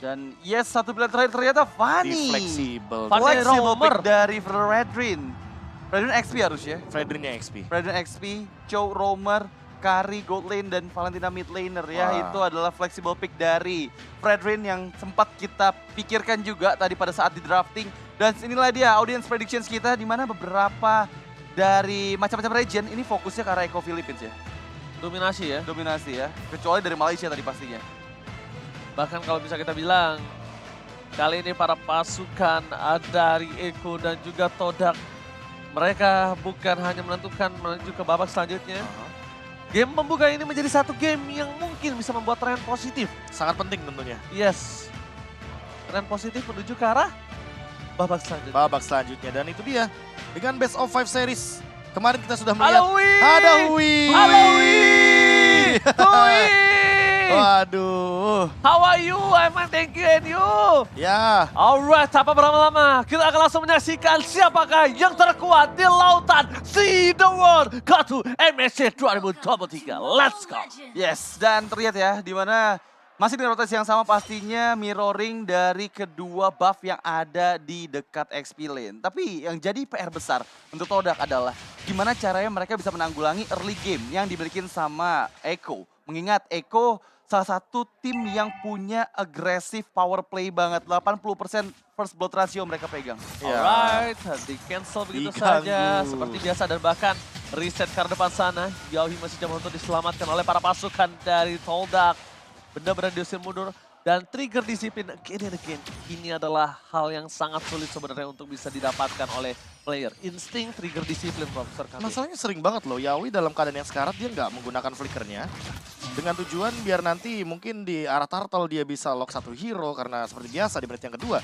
Dan yes, satu pilihan terakhir ternyata Fanny. Fleksibel. Flexible Romer. pick dari Fredrin. Fredrin XP harusnya. Fredrinnya XP. Fredrin XP, Chow Romer, Kari gold lane dan Valentina mid laner ya. Wah. Itu adalah flexible pick dari Fredrin yang sempat kita pikirkan juga tadi pada saat di drafting. Dan inilah dia audience predictions kita di mana beberapa dari macam-macam region ini fokusnya ke arah Eco Philippines ya. Dominasi ya. Dominasi ya. Kecuali dari Malaysia tadi pastinya. Bahkan kalau bisa kita bilang, kali ini para pasukan dari Eko dan juga Todak, mereka bukan hanya menentukan menuju ke babak selanjutnya. Game pembuka ini menjadi satu game yang mungkin bisa membuat tren positif. Sangat penting tentunya. Yes. Tren positif menuju ke arah babak selanjutnya. Babak selanjutnya. Dan itu dia. Dengan Best of 5 series. Kemarin kita sudah melihat. Halo Wi! Ada Wi! Halo Wi! Wi! Waduh. How are you? I'm fine, thank you, and you? Ya. Alright, tanpa berlama-lama, kita akan langsung menyaksikan siapakah yang terkuat di lautan Sea the World Go MSC 2023. Let's go! Yes, dan terlihat ya di mana masih dengan rotasi yang sama pastinya mirroring dari kedua buff yang ada di dekat XP lane. Tapi yang jadi PR besar untuk Todak adalah gimana caranya mereka bisa menanggulangi early game yang dimiliki sama Echo. Mengingat Echo salah satu tim yang punya agresif power play banget. 80% first blood ratio mereka pegang. Alright, di cancel begitu Diganggu. saja seperti biasa dan bahkan reset ke arah depan sana. Yaohi masih coba untuk diselamatkan oleh para pasukan dari Todak. Benar-benar diusir mundur dan trigger disiplin again and again. Ini adalah hal yang sangat sulit sebenarnya untuk bisa didapatkan oleh player. Insting trigger disiplin, Profesor Kami. Masalahnya sering banget loh, Yawi dalam keadaan yang sekarat dia nggak menggunakan flickernya. Dengan tujuan biar nanti mungkin di arah turtle dia bisa lock satu hero karena seperti biasa di menit yang kedua.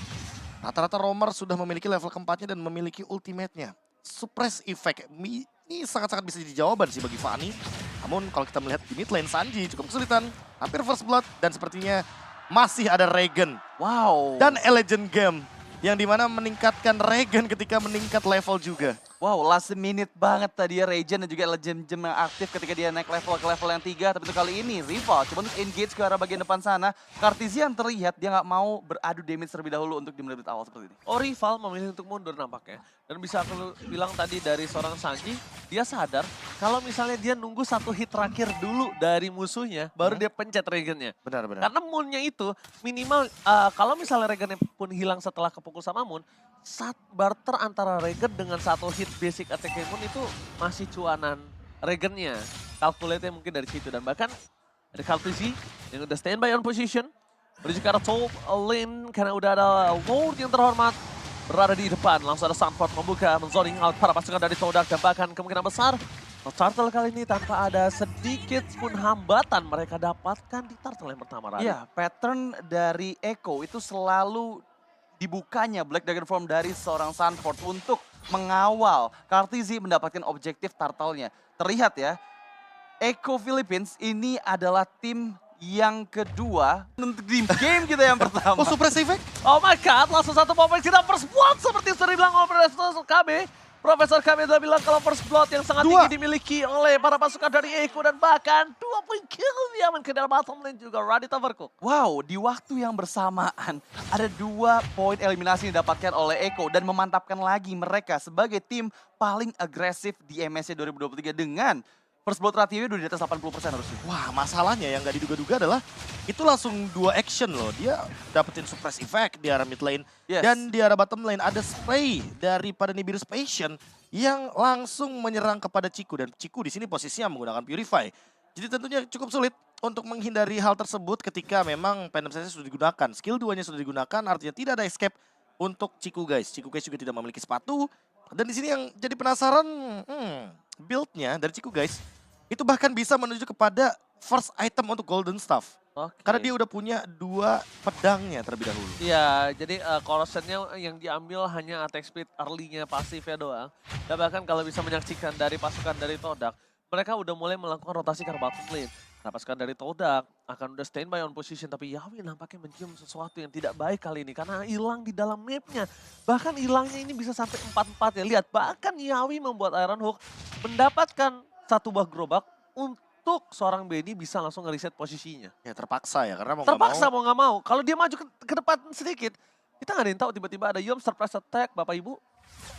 Rata-rata Romer sudah memiliki level keempatnya dan memiliki ultimate-nya. Suppress effect, ini sangat-sangat bisa jadi jawaban sih bagi Fanny. Namun kalau kita melihat di mid lane Sanji cukup kesulitan, hampir first blood dan sepertinya masih ada Regen Wow. dan Legend Game yang dimana meningkatkan Regen ketika meningkat level juga. Wow, last minute banget tadi ya Regen dan juga Legend Gem yang aktif ketika dia naik level ke level yang 3. Tapi untuk kali ini rival coba untuk engage ke arah bagian depan sana. Cartesian terlihat dia nggak mau beradu damage terlebih dahulu untuk di menit awal seperti ini. Oh, rival memilih untuk mundur nampaknya. Dan bisa aku bilang tadi dari seorang Sanji, dia sadar kalau misalnya dia nunggu satu hit terakhir dulu dari musuhnya, baru dia pencet Regennya. Benar-benar. Karena Moonnya itu minimal, kalau misalnya Regennya pun hilang setelah kepukul sama Moon, saat barter antara Regen dengan satu hit basic attack Moon itu masih cuanan Regennya. Calculate-nya mungkin dari situ. Dan bahkan ada Kaltizi yang udah standby on position. Menuju ke arah top lane karena udah ada Lord yang terhormat berada di depan. Langsung ada Sanford membuka, menzoning out para pasukan dari Todak. Dan bahkan kemungkinan besar Turtle kali ini tanpa ada sedikit pun hambatan mereka dapatkan di Turtle yang pertama. Radit. Iya, pattern dari Echo itu selalu dibukanya Black Dragon Form dari seorang Sanford untuk mengawal Cartesi mendapatkan objektif turtle-nya. Terlihat ya, Echo Philippines ini adalah tim yang kedua untuk dream game kita yang pertama. Oh, suppress effect? Oh my god, langsung satu momen kita first blood seperti sudah dibilang oleh Profesor KB. Profesor KB sudah bilang kalau first blood yang sangat tinggi dimiliki oleh para pasukan dari Echo dan bahkan 2 poin kill diaman ke dalam bottom lane juga Radit Overcook. Wow, di waktu yang bersamaan ada 2 poin eliminasi yang didapatkan oleh Echo dan memantapkan lagi mereka sebagai tim paling agresif di MSC 2023 dengan first blood ratio udah di atas 80% harusnya. Wah, masalahnya yang gak diduga-duga adalah itu langsung 2 action loh. Dia dapetin suppress effect di arah mid lane. Yes. Dan di arah bottom lane ada spray daripada Nibiru's Passion yang langsung menyerang kepada Ciku. Dan Ciku di sini posisinya menggunakan Purify. Jadi tentunya cukup sulit untuk menghindari hal tersebut ketika memang Phantom Sense sudah digunakan. Skill 2-nya sudah digunakan, artinya tidak ada escape untuk Ciku guys. Ciku guys juga tidak memiliki sepatu. Dan di sini yang jadi penasaran, build-nya dari Ciku guys itu bahkan bisa menuju kepada first item untuk Golden Staff. Oke. Karena dia udah punya 2 pedangnya terlebih dahulu. Iya, jadi corruption-nya yang diambil hanya attack speed early-nya pasifnya doang. Dan bahkan kalau bisa menyaksikan dari pasukan dari Todak, mereka udah mulai melakukan rotasi ke bottom lane. Nah, pasukan dari Todak akan udah standby on position, tapi Yawi nampaknya mencium sesuatu yang tidak baik kali ini karena hilang di dalam mapnya. Bahkan hilangnya ini bisa sampai 4-4 ya. Lihat, bahkan Yawi membuat Iron Hook mendapatkan satu buah gerobak untuk seorang Benny bisa langsung ngereset posisinya. Ya terpaksa ya, karena mau nggak Terpaksa mau. mau nggak mau. Kalau dia maju ke depan sedikit, kita nggak ada yang tahu tiba-tiba ada Yum surprise attack, Bapak Ibu.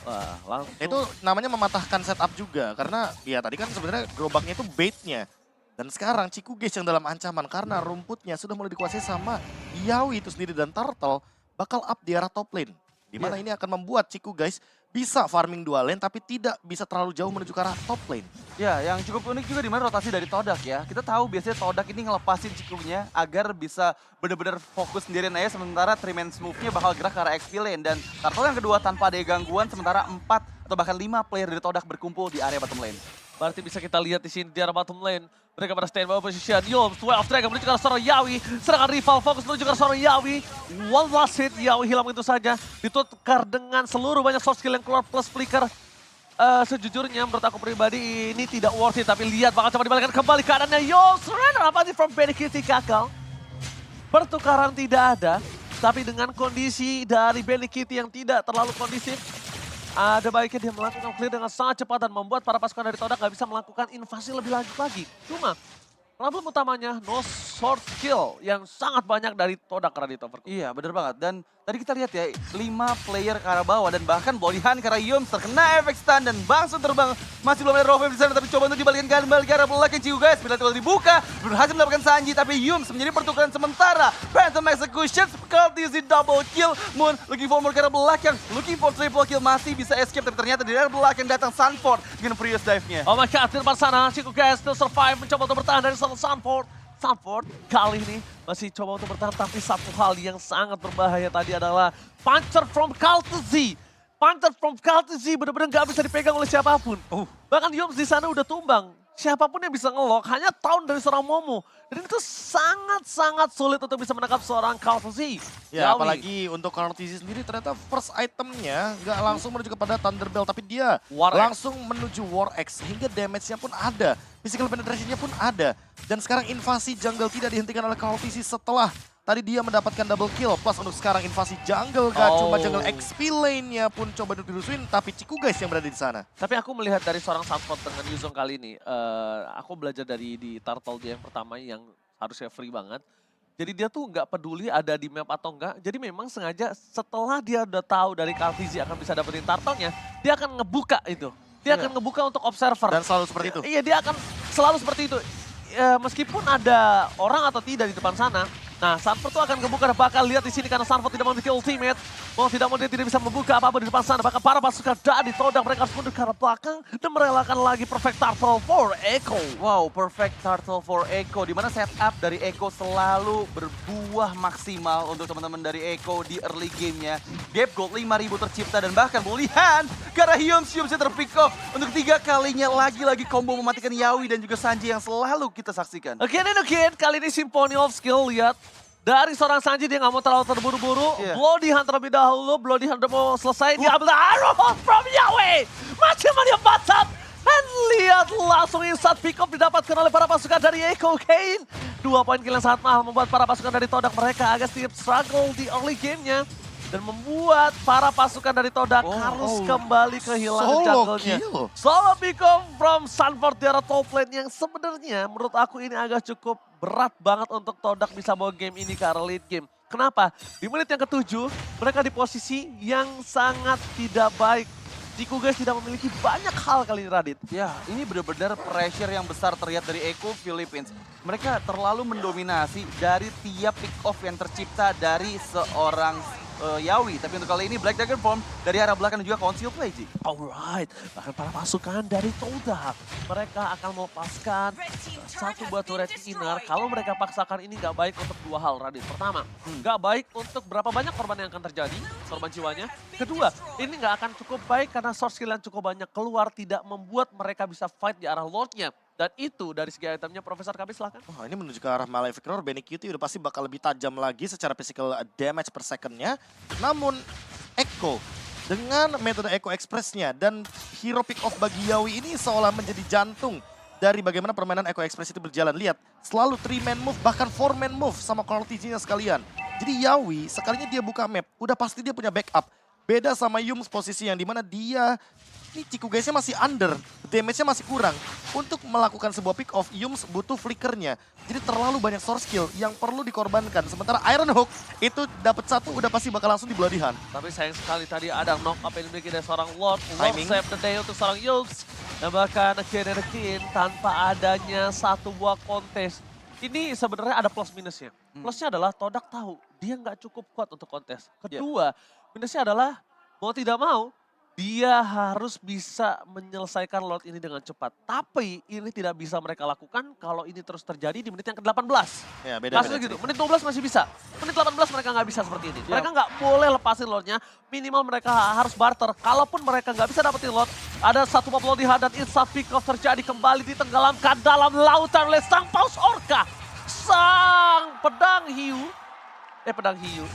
Wah, langsung. Itu namanya mematahkan setup juga, karena ya tadi kan sebenarnya gerobaknya itu baitnya. Dan sekarang Ciku Guys yang dalam ancaman karena rumputnya sudah mulai dikuasai sama Yawi itu sendiri dan Turtle bakal up di arah top lane. Dimana ini akan membuat Ciku Guys bisa farming 2 lane tapi tidak bisa terlalu jauh menuju ke arah top lane. Ya, yang cukup unik juga di mana rotasi dari Todak ya. Kita tahu biasanya Todak ini ngelepasin Cikunya agar bisa benar-benar fokus sendirian aja sementara 3-man move-nya bakal gerak ke arah XP lane. Dan Turtle yang kedua tanpa ada gangguan sementara 4 atau bahkan 5 player dari Todak berkumpul di area bottom lane. Berarti bisa kita lihat di sini di arah bottom lane. Mereka pada stand by position. Yum, 12 Dragon menuju ke arah seorang Yawi. Serangan rival fokus menuju ke arah seorang Yawi. One last hit, Yawi hilang itu saja. Ditukar dengan seluruh banyak soft skill yang keluar plus flicker. Sejujurnya menurut aku pribadi ini tidak worth it. Tapi lihat bakal coba dibalikan kembali keadaannya. Yo, surrender apa sih from Benny Kitty gagal. Pertukaran tidak ada. Tapi dengan kondisi dari Benny Kitty yang tidak terlalu kondisif. Ada baiknya dia melakukan clear dengan sangat cepat dan membuat para pasukan dari Todak gak bisa melakukan invasi lebih lanjut lagi. Cuma problem utamanya no short kill yang sangat banyak dari Todak karena di overcooked. Iya, bener banget. Dan tadi kita lihat ya, 5 player ke arah bawah dan bahkan Bolihan karena Yum terkena efek stun dan langsung terbang. Masih belum ada Rovem di sana tapi coba untuk dibalikin kembali ke arah belakang Ciku Guys. Bila itu dibuka, berhasil mendapatkan Sanji tapi Yum menjadi pertukaran sementara. Phantom Execution, Cultizy double kill. Moon looking for more ke arah belakang, looking for triple kill masih bisa escape tapi ternyata di arah belakang datang Sunford dengan Prius dive-nya. Oh my god, di depan sana Ciku Guys still survive mencoba untuk bertahan dari Sunford. Sunford kali ini masih coba untuk bertahan tapi satu hal yang sangat berbahaya tadi adalah Puncher from Cultizy. Puncher from Cultizy benar-benar gak bisa dipegang oleh siapapun. Bahkan Yums di sana udah tumbang. Siapapun yang bisa nge-lock hanya Town dari seorang Momo. Dan itu sangat-sangat sulit untuk bisa menangkap seorang Cultizy. Ya apalagi untuk Cultizy sendiri ternyata first itemnya nggak langsung menuju kepada Thunderbell. Tapi dia War Axe. langsung menuju War Axe sehingga damage-nya pun ada. Physical penetration-nya pun ada. Dan sekarang invasi jungle tidak dihentikan oleh Cultizy setelah tadi dia mendapatkan double kill. Plus untuk sekarang invasi jungle gak cuma jungle XP lane-nya pun coba dirusuin. Tapi Ciku Guys yang berada di sana. Tapi aku melihat dari seorang Sunford dengan Yuzong kali ini, aku belajar dari di Turtle dia yang pertama yang harusnya free banget. Jadi dia tuh nggak peduli ada di map atau enggak. Jadi memang sengaja setelah dia udah tahu dari Cultizy akan bisa dapetin Turtle-nya, dia akan ngebuka itu. Dia akan ngebuka untuk observer. Dan selalu seperti itu. Iya, dia akan selalu seperti itu. Meskipun ada orang atau tidak di depan sana, nah Sunford tuh akan kebuka, bakal lihat di sini karena Sunford tidak memiliki ultimate. Mau tidak mau dia tidak bisa membuka apa-apa di depan sana. Bahkan para pasukan dari Todak mereka harus mundur ke arah belakang dan merelakan lagi perfect turtle for Echo. Wow, perfect turtle for Echo. Dimana setup dari Echo selalu berbuah maksimal untuk teman-teman dari Echo di early gamenya. Gap gold 5.000 tercipta dan bahkan Bolihan karena Yums-Yumsnya terpick off untuk 3 kalinya lagi-lagi combo mematikan Yawi dan juga Sanji yang selalu kita saksikan. Again and again, kali ini Symphony of Skill, lihat. Dari seorang Sanji dia nggak mau terlalu terburu-buru. Bloody Hunt terlebih dahulu, Bloody Hunt udah mau selesai. Dia ambil arrow from Yawi. Masih menyebabkan. Dan lihat langsung instant pick up didapatkan oleh para pasukan dari Echo Kane. 2 poin kill yang sangat mahal membuat para pasukan dari Todak mereka agak sedikit struggle di early gamenya. Dan membuat para pasukan dari Todak harus kembali kehilangan jungle-nya. Solo pick up from Sunford di arah top lane yang sebenarnya menurut aku ini agak cukup berat banget untuk Todak bisa bawa game ini ke arah late game. Kenapa? Di menit yang ke-7 mereka di posisi yang sangat tidak baik. Ciku Guys tidak memiliki banyak hal kali ini Radit. Ya, ini benar-benar pressure yang besar terlihat dari Echo Philippines. Mereka terlalu mendominasi dari tiap pick off yang tercipta dari seorang Yawi. Tapi untuk kali ini Black Dragon Form dari arah belakang dan juga Conceal Play, Ji. Alright, bahkan para pasukan dari Todak mereka akan melepaskan satu buah turret inner. Kalau mereka paksakan ini nggak baik untuk 2 hal, Radit. Pertama, nggak baik untuk berapa banyak korban yang akan terjadi, korban jiwanya. Kedua, ini nggak akan cukup baik karena source skill yang cukup banyak keluar tidak membuat mereka bisa fight di arah Lordnya. Dan itu dari segi itemnya, Profesor Kabi silahkan. Wah ini menuju ke arah Malefic Roar, Benny Kitty udah pasti bakal lebih tajam lagi secara physical damage per secondnya. Namun Echo dengan metode Echo Express-nya dan hero pick off bagi Yawi ini seolah menjadi jantung dari bagaimana permainan Echo Express itu berjalan. Lihat, selalu 3-man move bahkan 4-man move sama Cultizy-nya sekalian. Jadi Yawi sekalinya dia buka map, udah pasti dia punya backup. Beda sama Yums posisi yang dimana dia ini Ciku guysnya masih under, damage-nya masih kurang. Untuk melakukan sebuah pick off, Yums butuh flickernya. Jadi terlalu banyak source skill yang perlu dikorbankan. Sementara Iron Hook itu dapat satu udah pasti bakal langsung dibladihan. Tapi sayang sekali tadi ada knock up yang dimiliki dari seorang Lord. Lord Timing. save the day untuk seorang Yulz. Dan bahkan again and again tanpa adanya satu buah kontes. Ini sebenarnya ada plus minusnya. Plusnya adalah Todak tahu dia nggak cukup kuat untuk kontes. Kedua, minusnya adalah mau tidak mau dia harus bisa menyelesaikan Lord ini dengan cepat. Tapi ini tidak bisa mereka lakukan kalau ini terus terjadi di menit yang ke-18. Ya, beda-beda. Kasusnya gitu, menit 12 masih bisa. Menit 18 mereka nggak bisa seperti ini. Yap. Mereka nggak boleh lepasin Lordnya, minimal mereka harus barter. Kalaupun mereka nggak bisa dapetin Lord, ada satu mob Lodihan dan instant pick off terjadi kembali ditenggelamkan dalam lautan oleh sang Paus Orca. Sang pedang hiu,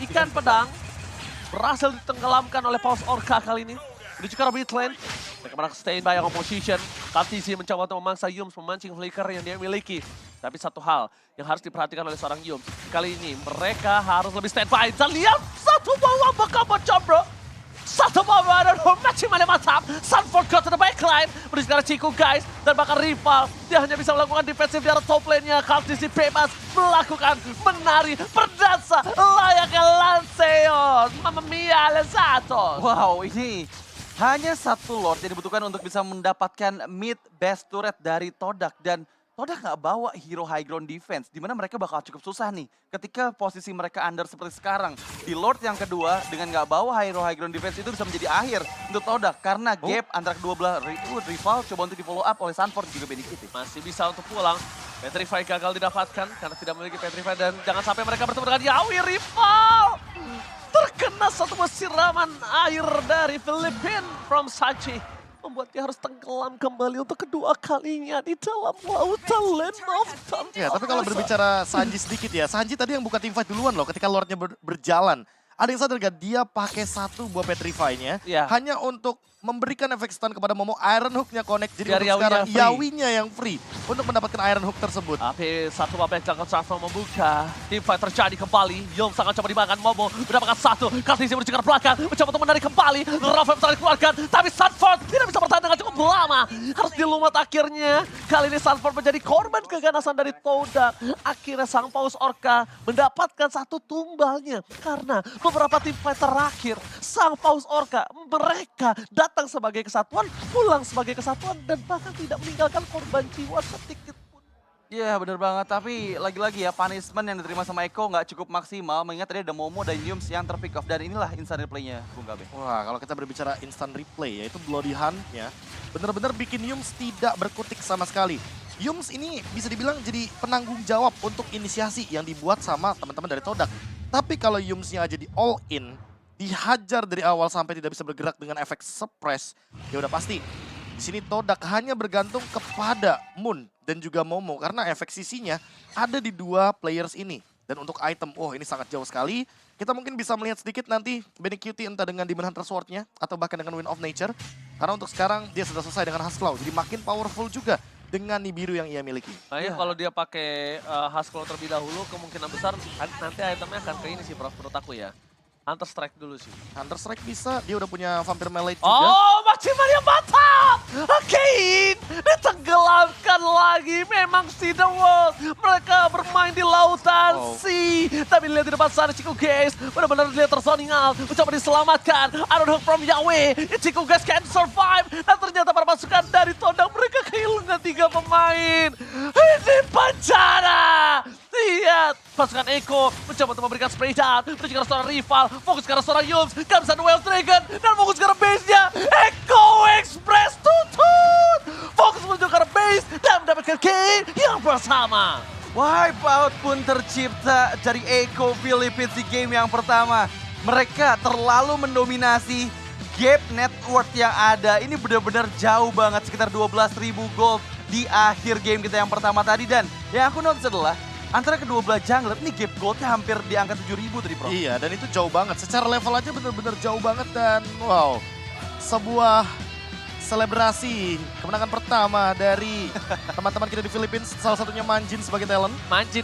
ikan pedang berhasil ditenggelamkan oleh Paus Orca kali ini. Menuju ke mid lane, mereka menang stay by on position. KTZ mencoba untuk memangsa Yums, memancing flicker yang dia miliki. Tapi satu hal yang harus diperhatikan oleh seorang Yums, kali ini mereka harus lebih standby. Dan lihat satu bawah bakal bocor bro. Satu bawah dan matching mana mantap. Sanford go to the backline. Menuju ke Ciku guys. Dan bahkan rival, dia hanya bisa melakukan defensif di arah top lane-nya. KTZ bebas melakukan menari berdansa layaknya Lanceon. Mamma mia, Lesatos. Wow, ini hanya satu Lord yang dibutuhkan untuk bisa mendapatkan mid best turret dari Todak. Dan Todak nggak bawa hero high ground defense, dimana mereka bakal cukup susah nih. Ketika posisi mereka under seperti sekarang. Di Lord yang kedua, dengan nggak bawa hero high ground defense itu bisa menjadi akhir untuk Todak. Karena gap antara kedua belah rival coba untuk di follow up oleh Sanford juga Benedikit. Masih bisa untuk pulang. Petrify gagal didapatkan karena tidak memiliki Petrify. Dan jangan sampai mereka bertemu dengan Yawi rival. Terkena satu buah siraman air dari Filipin from Sachi. Membuat dia harus tenggelam kembali untuk kedua kalinya di dalam lautan Land of Thunder. Ya, tapi kalau berbicara Sanji sedikit ya. Sanji tadi yang buka team fight duluan loh ketika Lordnya berjalan. Ada yang sadar gak? Dia pakai satu buah Petrify-nya Iya. hanya untuk memberikan efek stun kepada Momo. Iron Hook-nya connect. Jadi Biar untuk Yawinya sekarang free. Yawinya yang free untuk mendapatkan Iron Hook tersebut. Tapi satu babak jangkau transfer membuka. Team fight terjadi kembali. Yom sangat coba dimakan. Momo mendapatkan satu. Kartisi menuju ke belakang. Mencoba untuk menarik kembali. Rafael bisa dikeluarkan. Tapi Sanford tidak bisa bertahan dengan cukup lama. Harus dilumat akhirnya. Kali ini Sanford menjadi korban keganasan dari Todak. Akhirnya sang Paus Orca mendapatkan satu tumbalnya. Karena beberapa team fight terakhir. Sang Paus Orca mereka datang sebagai kesatuan. Pulang sebagai kesatuan. Dan bahkan tidak meninggalkan korban jiwa sedikit pun. Iya bener banget, tapi lagi-lagi ya punishment yang diterima sama Eko nggak cukup maksimal. Mengingat tadi ada Momo dan Yums yang terpick off. Dan inilah instant replay-nya Bung Gabe. Wah, kalau kita berbicara instant replay, yaitu Bloody Hunt-nya, benar-benar bikin Yums tidak berkutik sama sekali. Yums ini bisa dibilang jadi penanggung jawab untuk inisiasi yang dibuat sama teman-teman dari Todak. Tapi kalau Yumsnya aja di all in, dihajar dari awal sampai tidak bisa bergerak dengan efek suppress, ya udah pasti. Di sini Todak hanya bergantung kepada Moon dan juga Momo karena efek sisinya ada di dua players ini. Dan untuk item, ini sangat jauh sekali. Kita mungkin bisa melihat sedikit nanti Benedikit entah dengan Demon Hunter Sword-nya atau bahkan dengan Wind of Nature. Karena untuk sekarang dia sudah selesai dengan Husklaw, jadi makin powerful juga dengan Nibiru yang ia miliki. Nah ya, kalau dia pakai Husklaw terlebih dahulu, kemungkinan besar nanti itemnya akan ke ini sih Prof, menurut aku ya. Hunter Strike dulu sih. Hunter Strike bisa, dia udah punya Vampire Melee juga. Oh, maksimal yang mantap! Kane ditenggelamkan lagi. Memang see the world. Mereka bermain di lautan sea. Tapi lihat di depan sana Ciku guys. Benar-benar dia terzoning out. Mencoba diselamatkan. Iron Hook from Yahweh. Ciku guys can survive. Dan ternyata para pasukan dari Todak mereka kehilangan 3 pemain. Ini penjara. Lihat pasukan Eko mencoba untuk memberikan spray down. Menuju ke seorang rival. Fokus ke seorang Yums. Kamsan Wild Dragon. Dan fokus ke base-nya. Eko Express tutut. Fokus menuju ke base. Dan mendapatkan Kane yang bersama. Wipeout pun tercipta dari Eko Philippines di game yang pertama. Mereka terlalu mendominasi gap net worth yang ada. Ini benar-benar jauh banget, sekitar 12.000 gold di akhir game kita yang pertama tadi. Dan yang aku notice adalah antara kedua belah jungler ini gap goldnya hampir di angka 7.000 tadi Bro. Iya, dan itu jauh banget. Secara level aja bener-bener jauh banget dan wow. Sebuah selebrasi kemenangan pertama dari teman-teman kita di Philippines. Salah satunya Manjin sebagai talent. Manjin